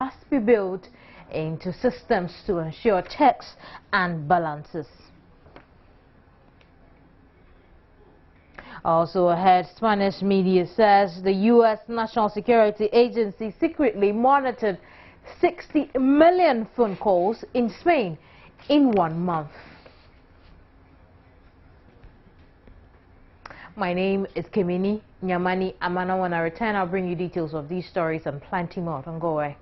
must be built into systems to ensure checks and balances. Also ahead, Spanish media says the U.S. National Security Agency secretly monitored 60 million phone calls in Spain in 1 month. My name is Kimini Nyamani Amana. When I return, I'll bring you details of these stories and plenty more. Don't go away.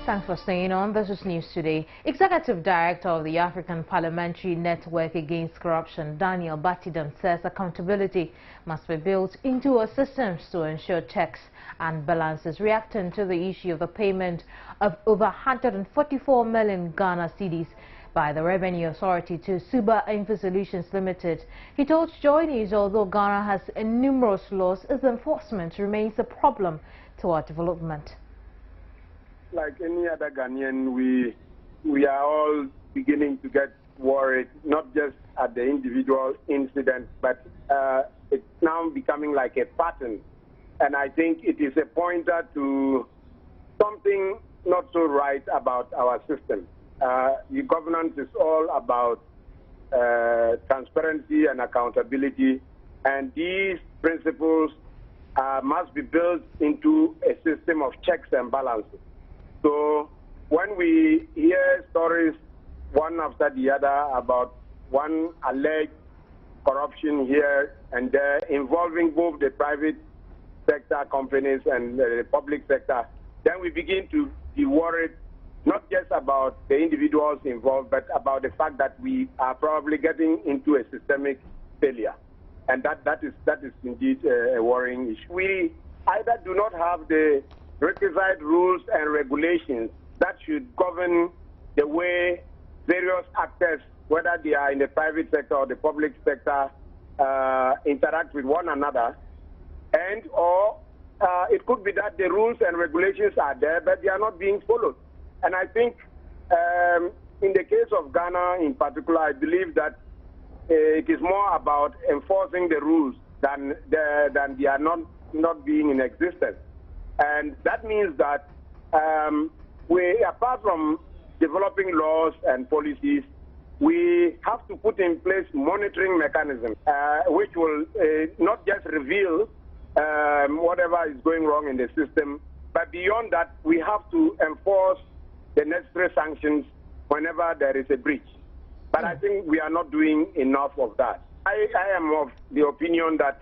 Thanks for staying on. This is News Today. Executive Director of the African Parliamentary Network Against Corruption, Daniel Batidan, says accountability must be built into our systems to ensure checks and balances. Reacting to the issue of the payment of over 144 million Ghana cedis by the Revenue Authority to Suba Info Solutions Limited, he told Joy News although Ghana has numerous laws, its enforcement remains a problem to our development. Like any other Ghanaian, we are all beginning to get worried, not just at the individual incident, but it's now becoming like a pattern. And I think it is a pointer to something not so right about our system. The governance is all about transparency and accountability, and these principles must be built into a system of checks and balances. So when we hear stories one after the other about one alleged corruption here and there involving both the private sector companies and the public sector, then we begin to be worried not just about the individuals involved, but about the fact that we are probably getting into a systemic failure. And that is indeed a worrying issue. We either do not have the requisite rules and regulations that should govern the way various actors, whether they are in the private sector or the public sector, interact with one another, or it could be that the rules and regulations are there, but they are not being followed. And I think in the case of Ghana in particular, I believe that it is more about enforcing the rules than they are not being in existence. And that means that we, apart from developing laws and policies, we have to put in place monitoring mechanisms, which will not just reveal whatever is going wrong in the system, but beyond that, we have to enforce the necessary sanctions whenever there is a breach. But I think we are not doing enough of that. I am of the opinion that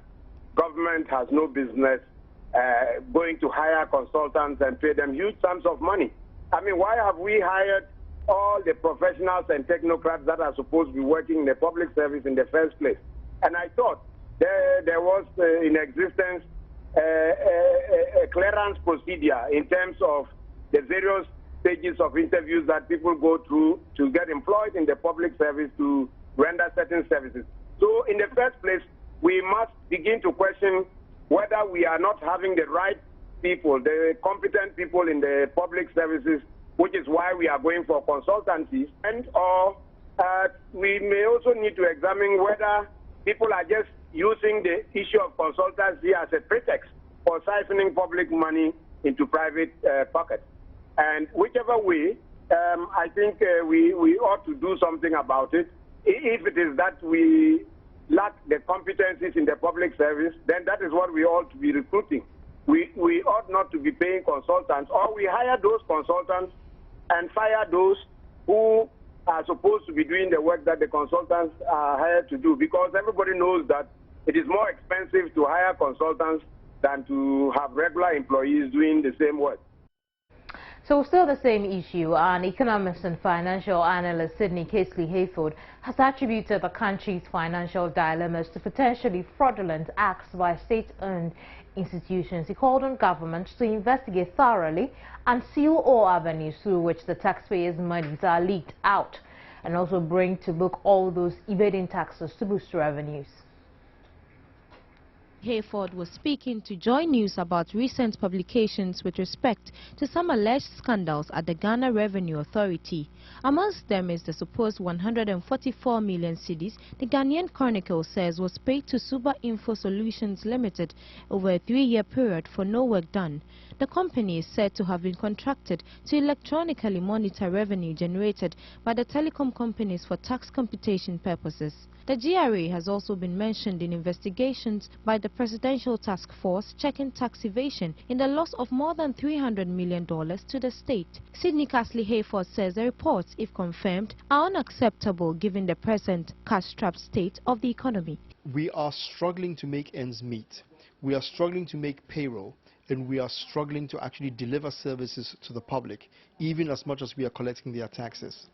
government has no business going to hire consultants and pay them huge sums of money. I mean, why have we hired all the professionals and technocrats that are supposed to be working in the public service in the first place? And I thought there was in existence a clearance procedure in terms of the various stages of interviews that people go through to get employed in the public service to render certain services. So in the first place, we must begin to question whether we are not having the right people, the competent people in the public services, which is why we are going for consultancies, or we may also need to examine whether people are just using the issue of consultancy as a pretext for siphoning public money into private pockets. And whichever way, I think we ought to do something about it. If it is that we lack the competencies in the public service, then that is what we ought to be recruiting. We ought not to be paying consultants, or we hire those consultants and fire those who are supposed to be doing the work that the consultants are hired to do, because everybody knows that it is more expensive to hire consultants than to have regular employees doing the same work. So still the same issue, and economist and financial analyst Sydney Casely-Hayford has attributed the country's financial dilemmas to potentially fraudulent acts by state-owned institutions. He called on government to investigate thoroughly and seal all avenues through which the taxpayers' monies are leaked out, and also bring to book all those evading taxes to boost revenues. Hayford was speaking to Joy News about recent publications with respect to some alleged scandals at the Ghana Revenue Authority. Amongst them is the supposed 144 million cedis the Ghanaian Chronicle says was paid to Suba Info Solutions Limited over a 3-year period for no work done. The company is said to have been contracted to electronically monitor revenue generated by the telecom companies for tax computation purposes. The GRA has also been mentioned in investigations by the Presidential Task Force checking tax evasion in the loss of more than $300 million to the state. Sydney Casely-Hayford says the reports, if confirmed, are unacceptable given the present cash-strapped state of the economy. We are struggling to make ends meet. We are struggling to make payroll, and we are struggling to actually deliver services to the public, even as much as we are collecting their taxes.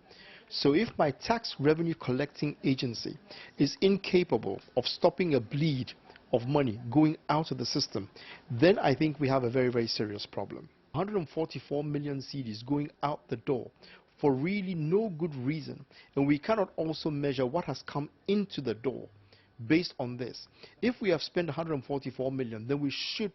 So if my tax revenue collecting agency is incapable of stopping a bleed of money going out of the system, then I think we have a very, very serious problem. 144 million cedis going out the door for really no good reason, and we cannot also measure what has come into the door based on this. If we have spent 144 million, then we should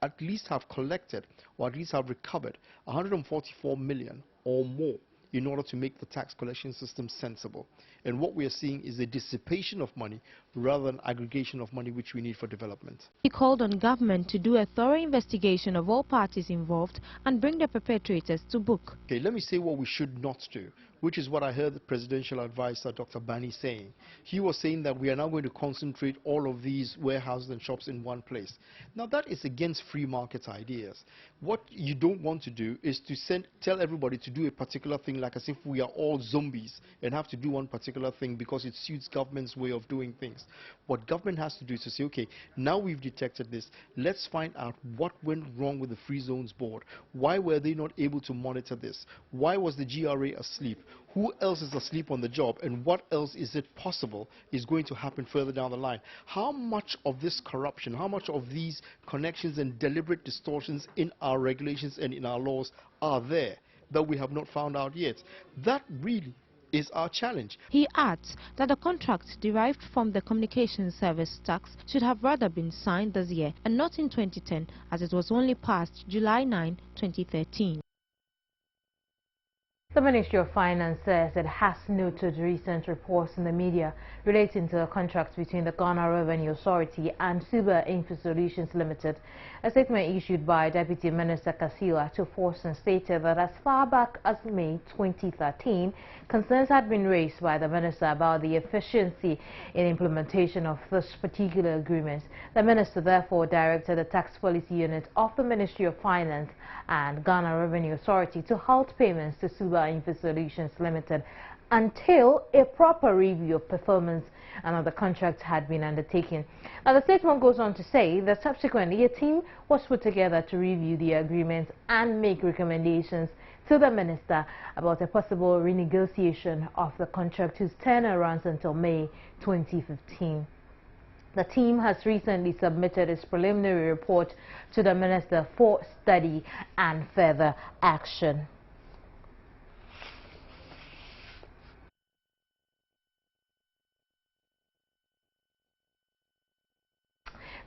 at least have collected or at least have recovered 144 million or more in order to make the tax collection system sensible. And what we are seeing is a dissipation of money rather than aggregation of money which we need for development. He called on government to do a thorough investigation of all parties involved and bring the perpetrators to book. Okay, let me say what we should not do, which is what I heard the presidential advisor, Dr. Bani, saying. He was saying that we are now going to concentrate all of these warehouses and shops in one place. Now that is against free market ideas. What you don't want to do is to tell everybody to do a particular thing like as if we are all zombies and have to do one particular thing because it suits government's way of doing things. What government has to do is to say, okay, now we've detected this, let's find out what went wrong with the Free Zones Board. Why were they not able to monitor this? Why was the GRA asleep? Who else is asleep on the job, and what else is it possible is going to happen further down the line? How much of this corruption, how much of these connections and deliberate distortions in our regulations and in our laws are there that we have not found out yet? That really is our challenge. He adds that the contract derived from the communication service tax should have rather been signed this year and not in 2010, as it was only passed July 9, 2013. The Ministry of Finance says it has noted recent reports in the media relating to a contract between the Ghana Revenue Authority and Suba Info Solutions Limited. A statement issued by Deputy Minister Kasio Atuforson stated that as far back as May 2013, concerns had been raised by the minister about the efficiency in implementation of this particular agreement. The minister therefore directed the Tax Policy Unit of the Ministry of Finance and Ghana Revenue Authority to halt payments to Suba Info Solutions Limited until a proper review of performance and other contracts had been undertaken. Now, the statement goes on to say that subsequently a team was put together to review the agreement and make recommendations to the minister about a possible renegotiation of the contract whose tenure runs until May 2015. The team has recently submitted its preliminary report to the minister for study and further action.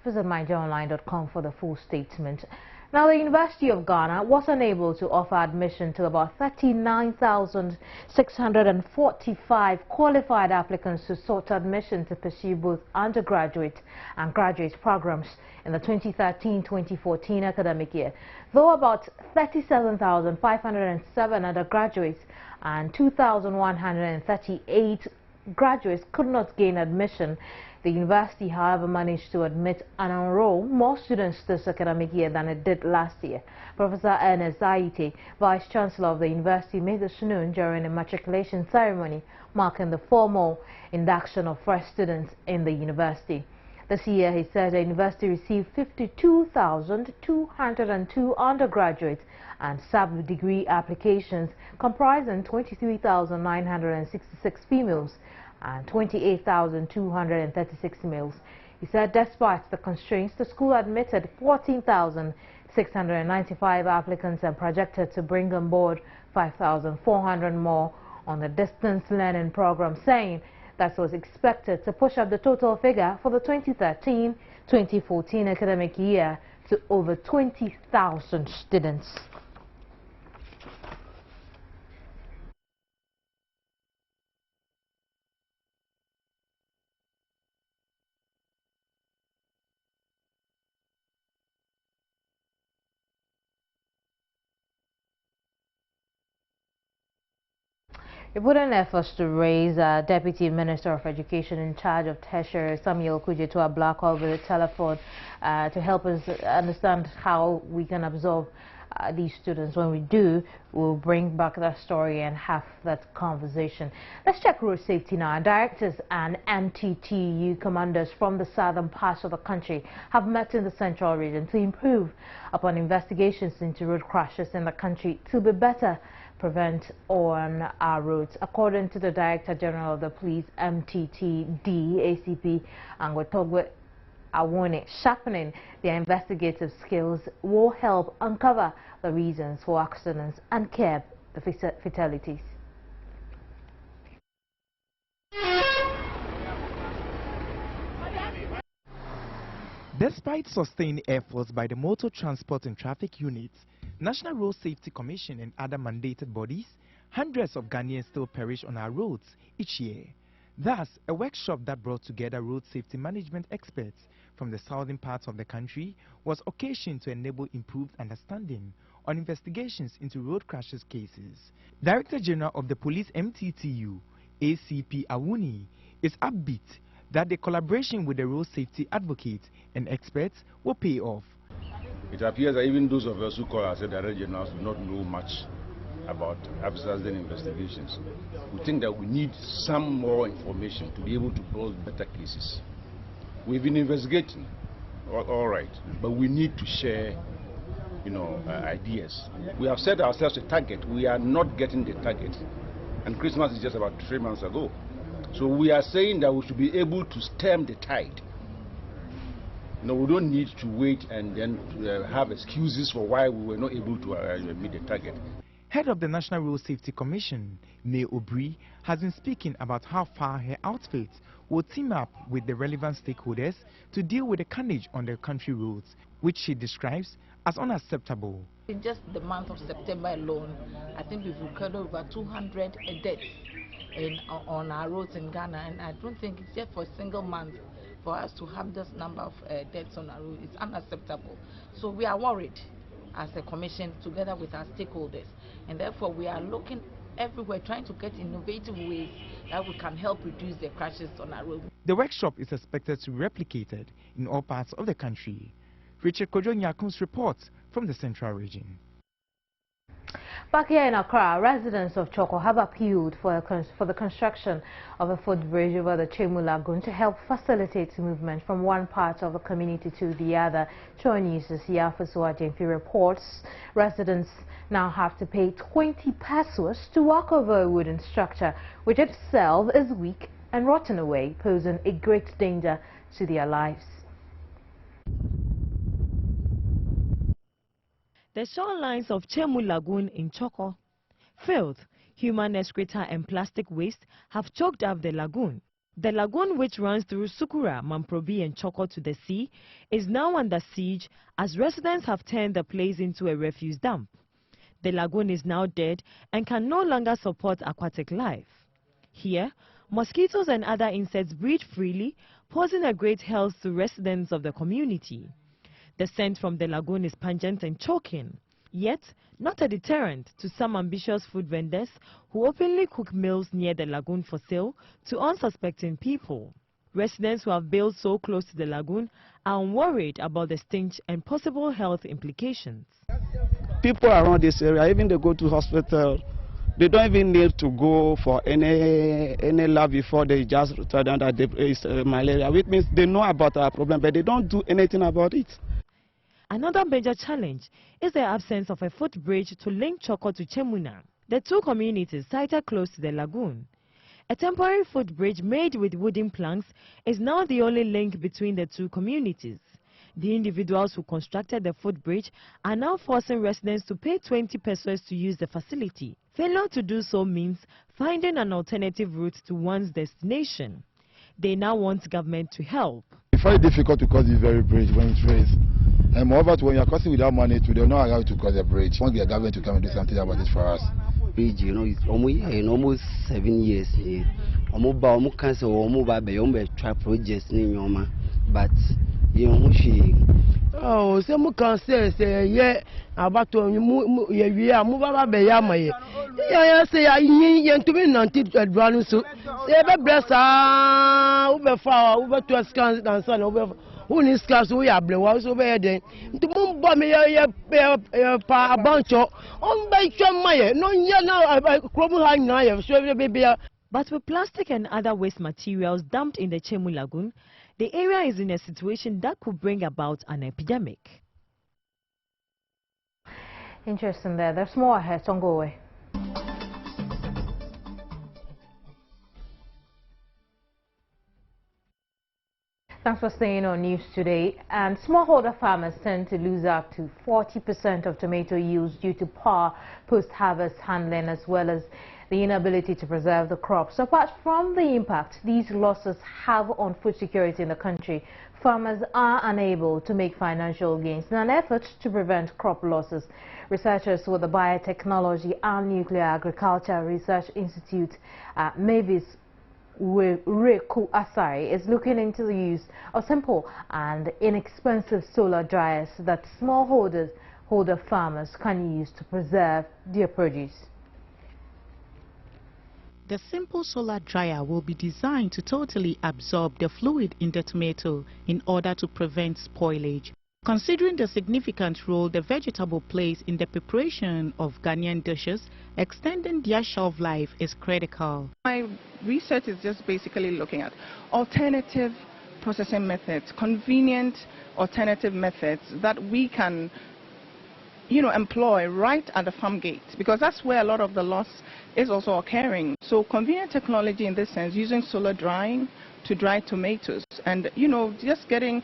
Visit myjoyonline.com for the full statement. Now, the University of Ghana was unable to offer admission to about 39,645 qualified applicants who sought admission to pursue both undergraduate and graduate programs in the 2013-2014 academic year. Though about 37,507 undergraduates and 2,138 graduates could not gain admission, the university, however, managed to admit and enroll more students this academic year than it did last year. Professor Ernest Aite, Vice-Chancellor of the university, made this known during a matriculation ceremony marking the formal induction of fresh students in the university. This year, he said the university received 52,202 undergraduates and sub-degree applications, comprising 23,966 females and 28,236 males. He said despite the constraints, the school admitted 14,695 applicants and projected to bring on board 5,400 more on the distance learning program, saying that was expected to push up the total figure for the 2013-2014 academic year to over 20,000 students. He put in efforts to raise Deputy Minister of Education in charge of tertiary, Samuel Kuje, to a black hole with a telephone to help us understand how we can absorb these students. When we do, we'll bring back that story and have that conversation. Let's check road safety now. Directors and MTTU commanders from the southern parts of the country have met in the central region to improve upon investigations into road crashes in the country to be better prevent on our roads. According to the Director General of the Police, MTTD, ACP Angwetogwe Awone, sharpening their investigative skills will help uncover the reasons for accidents and curb the fatalities. Despite sustained efforts by the Motor Transport and Traffic Units, National Road Safety Commission and other mandated bodies, hundreds of Ghanaians still perish on our roads each year. Thus, a workshop that brought together road safety management experts from the southern parts of the country was occasioned to enable improved understanding on investigations into road crashes cases. Director General of the Police MTTU, ACP Awuni, is upbeat that the collaboration with the road safety advocates and experts will pay off. It appears that even those of us who call ourselves Director Generals do not know much about accident investigations. We think that we need some more information to be able to build better cases. We've been investigating, all right, but we need to share, ideas. We have set ourselves a target. We are not getting the target, and Christmas is just about 3 months ago. So we are saying that we should be able to stem the tide. We don't need to wait and then have excuses for why we were not able to meet the target. Head of the National Road Safety Commission, May Obri, has been speaking about how far her outfit will team up with the relevant stakeholders to deal with the carnage on the country roads, which she describes as unacceptable. In just the month of September alone, I think we've recorded over 200 deaths on our roads in Ghana, and I don't think it's just for a single month for us to have this number of deaths on our road. It's unacceptable. So we are worried as a commission together with our stakeholders, and therefore we are looking everywhere trying to get innovative ways that we can help reduce the crashes on our road. The workshop is expected to be replicated in all parts of the country. Richard Kojo Nyakun's reports from the Central Region. Back here in Accra, residents of Choko have appealed for the construction of a footbridge over the Chemu Lagoon to help facilitate movement from one part of the community to the other. Choi News' Yafusuwa Jemfi reports residents now have to pay 20 pesos to walk over a wooden structure, which itself is weak and rotten away, posing a great danger to their lives. The shorelines of Chemu Lagoon in Choko, filth, human excreta and plastic waste have choked up the lagoon. The lagoon, which runs through Sukura, Mamprobi and Choko to the sea, is now under siege as residents have turned the place into a refuse dump. The lagoon is now dead and can no longer support aquatic life. Here, mosquitoes and other insects breed freely, posing a great health to residents of the community. The scent from the lagoon is pungent and choking, yet not a deterrent to some ambitious food vendors who openly cook meals near the lagoon for sale to unsuspecting people. Residents who have built so close to the lagoon are worried about the stench and possible health implications. People around this area, even they go to hospital, they don't even need to go for any lab before they just tell them that there is malaria, which means they know about our problem, but they don't do anything about it. Another major challenge is the absence of a footbridge to link Choko to Chemuna, the two communities sited close to the lagoon. A temporary footbridge made with wooden planks is now the only link between the two communities. The individuals who constructed the footbridge are now forcing residents to pay 20 pesos to use the facility. Failure to do so means finding an alternative route to one's destination. They now want government to help. It's very difficult to cross this very bridge when it rains. And moreover, when you are crossing without money, they don't know how to cross the bridge. We want the government to come and do something about this for us. Bridge, you know, it's almost 7 years. Almost cancel, almost try projects in Yoma, but you know, oh, some can say, yeah, about to move, yeah, move about Bayama. Yeah, say, I need to be non teach at Brown. So, ever bless over far, over to a scans and son over who needs scars we are blue house over there. To move by me, a bunch of on by Chamaya, no, yeah, now I crumble high now, so baby. But with plastic and other waste materials dumped in the Chemu Lagoon, the area is in a situation that could bring about an epidemic. Interesting there. There's more ahead. Don't go away. Thanks for staying on News Today. And smallholder farmers tend to lose up to 40% of tomato yields due to poor post-harvest handling as well as the inability to preserve the crops. Apart from the impact these losses have on food security in the country, farmers are unable to make financial gains. In an effort to prevent crop losses, researchers with the Biotechnology and Nuclear Agriculture Research Institute, Mavis Reku Asari, is looking into the use of simple and inexpensive solar dryers that smallholder farmers can use to preserve their produce. The simple solar dryer will be designed to totally absorb the fluid in the tomato in order to prevent spoilage. Considering the significant role the vegetable plays in the preparation of Ghanaian dishes, extending their shelf life is critical. My research is just basically looking at alternative processing methods, convenient alternative methods that we can employ right at the farm gate, because that's where a lot of the loss is also occurring. So convenient technology in this sense, using solar drying to dry tomatoes, and just getting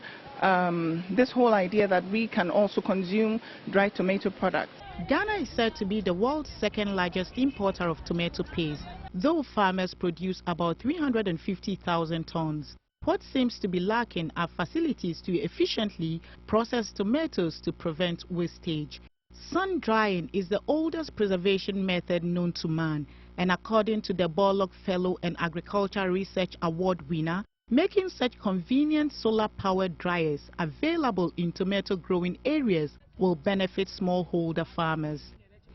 this whole idea that we can also consume dry tomato products. Ghana is said to be the world's second largest importer of tomato paste, though farmers produce about 350,000 tons. What seems to be lacking are facilities to efficiently process tomatoes to prevent wastage. Sun drying is the oldest preservation method known to man, and according to the Borlaug Fellow and Agriculture Research Award winner, making such convenient solar-powered dryers available in tomato-growing areas will benefit smallholder farmers.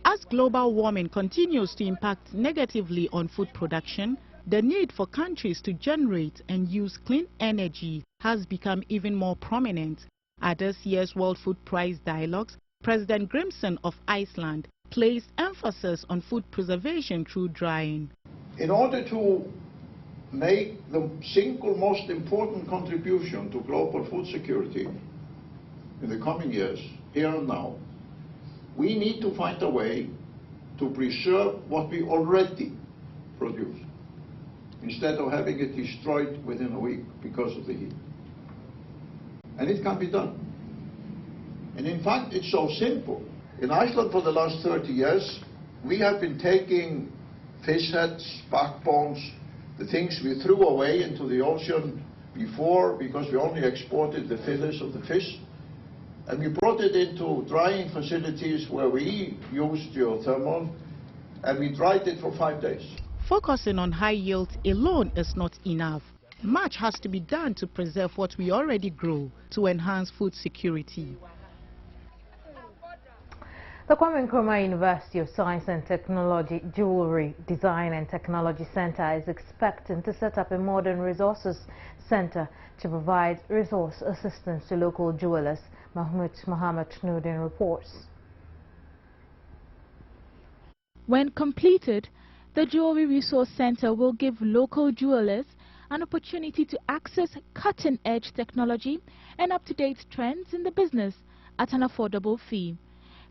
As global warming continues to impact negatively on food production, the need for countries to generate and use clean energy has become even more prominent. At this year's World Food Prize Dialogues, President Grimson of Iceland placed emphasis on food preservation through drying. In order to make the single most important contribution to global food security in the coming years, here and now, we need to find a way to preserve what we already produce, instead of having it destroyed within a week because of the heat. And it can be done. And in fact, it's so simple. In Iceland for the last 30 years, we have been taking fish heads, backbones, the things we threw away into the ocean before because we only exported the feathers of the fish, and we brought it into drying facilities where we used geothermal, and we dried it for 5 days. Focusing on high yield alone is not enough. Much has to be done to preserve what we already grow to enhance food security. The Kwame Nkrumah University of Science and Technology Jewelry Design and Technology Center is expecting to set up a modern resources center to provide resource assistance to local jewelers. Mahmoud Mohammed Nudin reports. When completed, the Jewelry Resource Center will give local jewelers an opportunity to access cutting-edge technology and up-to-date trends in the business, at an affordable fee.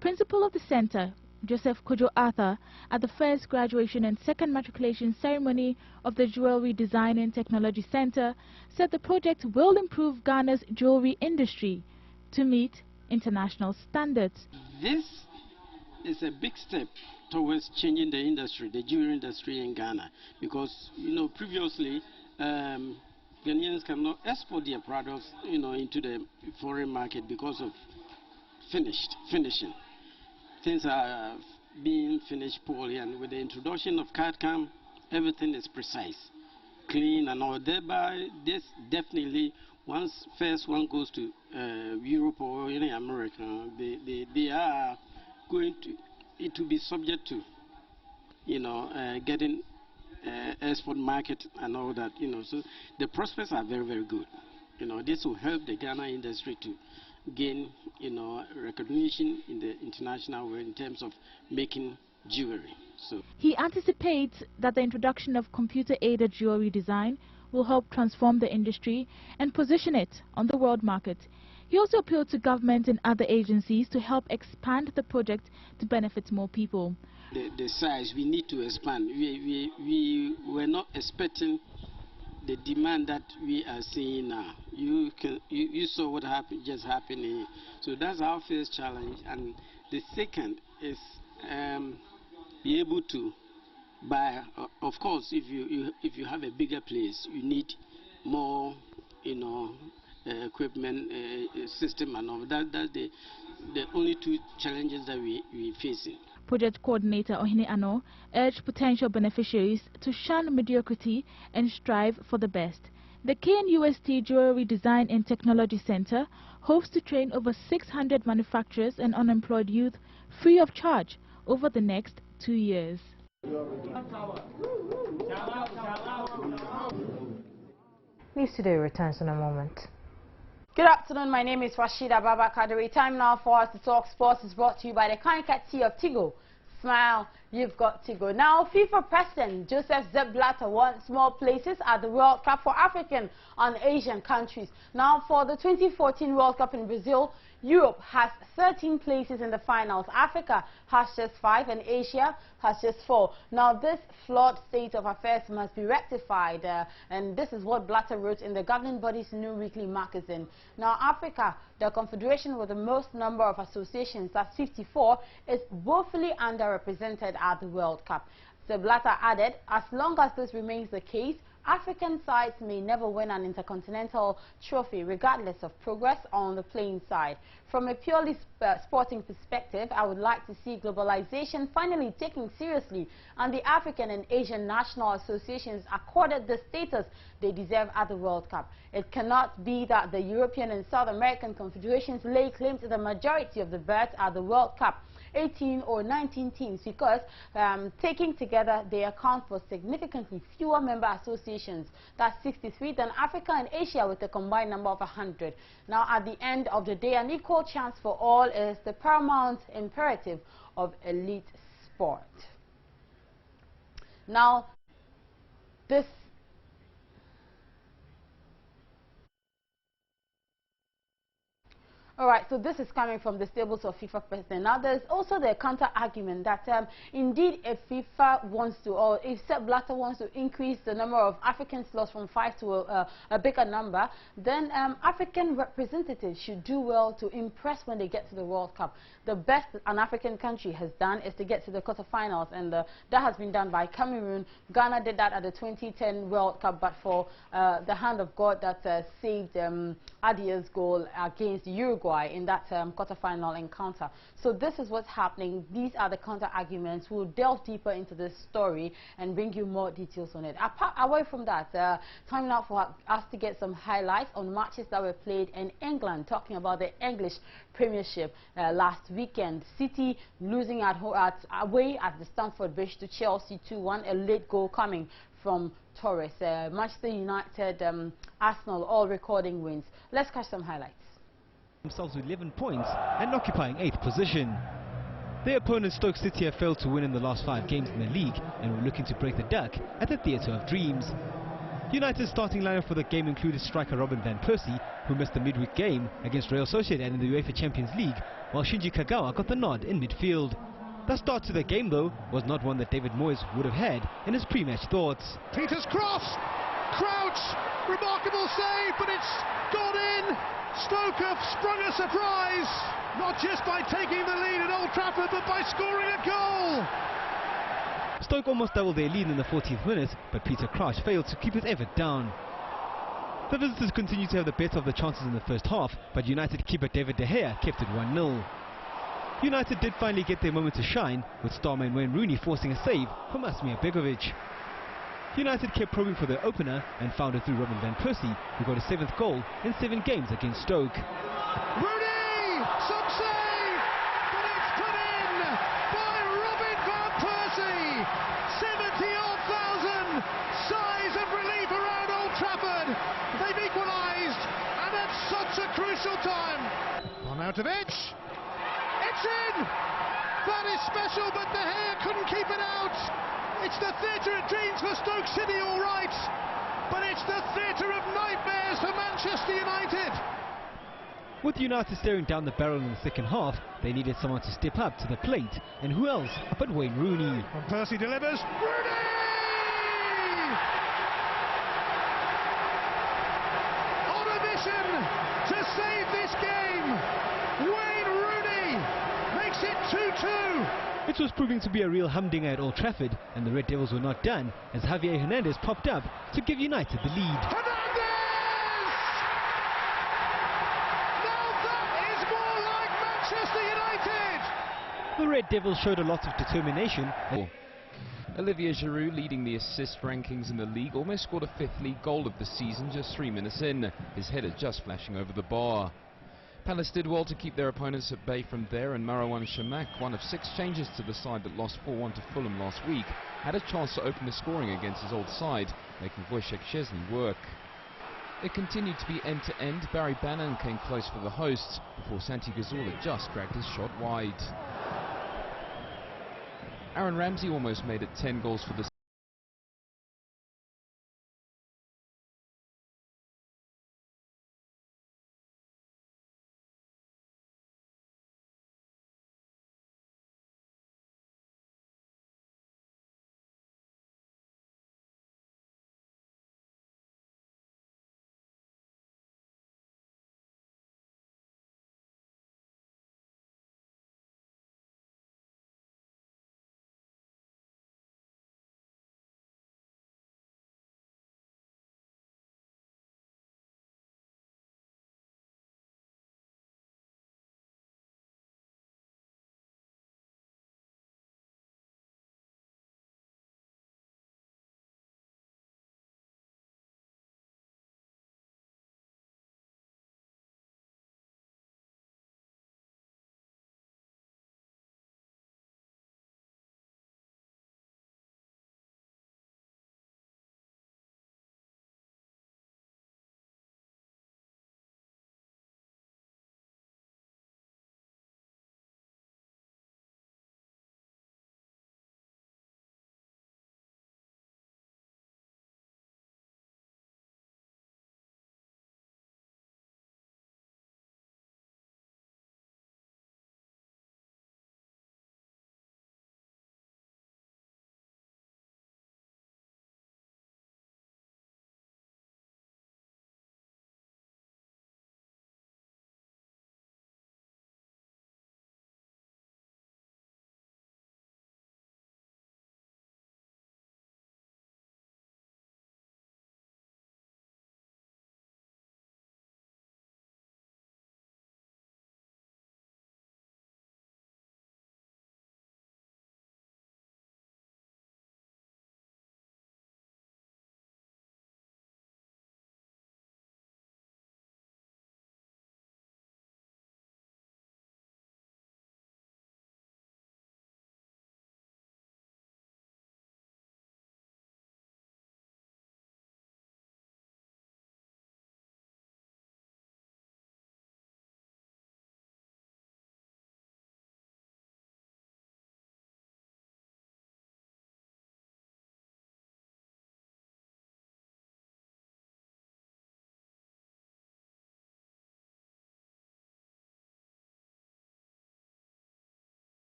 Principal of the center, Joseph Kojo Arthur, at the first graduation and second matriculation ceremony of the Jewelry Design and Technology Center, said the project will improve Ghana's jewelry industry to meet international standards. This is a big step towards changing the industry, the jewelry industry in Ghana, because previously Ghanaians cannot export their products into the foreign market because of finishing. Things are being finished poorly, and with the introduction of CAD/CAM, everything is precise, clean, and all. Thereby, this definitely, once first one goes to Europe or in America, they are going to be subject to, getting export market and all that. So the prospects are very, very good. This will help the Ghana industry to gain, recognition in the international world in terms of making jewelry. So he anticipates that the introduction of computer-aided jewelry design will help transform the industry and position it on the world market. He also appealed to government and other agencies to help expand the project to benefit more people. The size, we need to expand. We were not expecting the demand that we are seeing now. You saw what just happened here. So that's our first challenge, and the second is be able to buy. Of course, if you have a bigger place, you need more, equipment, system, and all that. That's the only two challenges that we're facing. Project Coordinator Ohene Ano urged potential beneficiaries to shun mediocrity and strive for the best. The KNUST Jewelry Design and Technology Center hopes to train over 600 manufacturers and unemployed youth free of charge over the next 2 years. News Today returns in a moment. Good afternoon, my name is Rashida Babakadari. Time now for us to talk sports is brought to you by the Kankat of Tigo. Smile, you've got Tigo. Now, FIFA President Joseph Sepp Blatter wants more places at the World Cup for African and Asian countries. Now, for the 2014 World Cup in Brazil, Europe has 13 places in the finals. Africa has just 5 and Asia has just 4. Now, this flawed state of affairs must be rectified, and this is what Blatter wrote in the governing body's new weekly magazine. Now, Africa, the confederation with the most number of associations, that's 54, is woefully underrepresented at the World Cup. So Blatter added, as long as this remains the case, African sides may never win an intercontinental trophy regardless of progress on the playing side. From a purely sporting perspective, I would like to see globalization finally taken seriously and the African and Asian national associations accorded the status they deserve at the World Cup. It cannot be that the European and South American confederations lay claim to the majority of the berths at the World Cup, 18 or 19 teams, because taking together they account for significantly fewer member associations, that's 63, than Africa and Asia with a combined number of 100. Now, at the end of the day, an equal chance for all is the paramount imperative of elite sport. Now, this All right, so this is coming from the stables of FIFA president. Now, there's also the counter-argument that indeed if FIFA wants to, or if Sepp Blatter wants to increase the number of African slots from 5 to a bigger number, then African representatives should do well to impress when they get to the World Cup. The best an African country has done is to get to the quarterfinals, and that has been done by Cameroon. Ghana did that at the 2010 World Cup, but for the hand of God that saved Adia's goal against Uruguay in that quarterfinal encounter. So this is what's happening. These are the counter-arguments. We'll delve deeper into this story and bring you more details on it. Away from that, time now for us to get some highlights on matches that were played in England, talking about the English Premiership last weekend. City losing away at the Stamford Bridge to Chelsea 2-1, a late goal coming from Torres. Manchester United, Arsenal, all recording wins. Let's catch some highlights. Themselves with 11 points and occupying 8th position. Their opponent Stoke City have failed to win in the last 5 games in the league and were looking to break the duck at the Theatre of Dreams. United's starting lineup for the game included striker Robin van Persie, who missed the midweek game against Real Sociedad in the UEFA Champions League, while Shinji Kagawa got the nod in midfield. The start to the game, though, was not one that David Moyes would have had in his pre-match thoughts. Peter's cross! Crouch! Remarkable save, but it's gone in! Stoke have sprung a surprise, not just by taking the lead at Old Trafford, but by scoring a goal! Stoke almost doubled their lead in the 14th minute, but Peter Crouch failed to keep his effort down. The visitors continued to have the better of the chances in the first half, but United keeper David De Gea kept it 1-0. United did finally get their moment to shine, with starman Wayne Rooney forcing a save from Asmir Begovic. United kept probing for their opener and found it through Robin van Persie, who got his 7th goal in 7 games against Stoke. Rooney! Some save! But it's put in by Robin van Persie! 70-odd thousand! Sighs of relief around Old Trafford! They've equalised, and at such a crucial time! Arnautovic! It's in! That is special, but De Gea couldn't keep it out! It's the theatre of dreams for Stoke City, all right, but it's the theatre of nightmares for Manchester United. With United staring down the barrel in the second half, they needed someone to step up to the plate, and who else but Wayne Rooney. And Percy delivers. Rooney! On a mission to save this game, Wayne Rooney makes it 2-2. It was proving to be a real humdinger at Old Trafford, and the Red Devils were not done as Javier Hernandez popped up to give United the lead. Hernandez! Now that is more like Manchester United! The Red Devils showed a lot of determination. Olivier Giroud, leading the assist rankings in the league, almost scored a 5th league goal of the season just 3 minutes in, his header just flashing over the bar. Palace did well to keep their opponents at bay from there, and Marouane Chamakh, one of 6 changes to the side that lost 4-1 to Fulham last week, had a chance to open the scoring against his old side, making Wojciech Szczesny work. It continued to be end-to-end. Barry Bannon came close for the hosts, before Santi Cazorla just dragged his shot wide. Aaron Ramsey almost made it 10 goals for the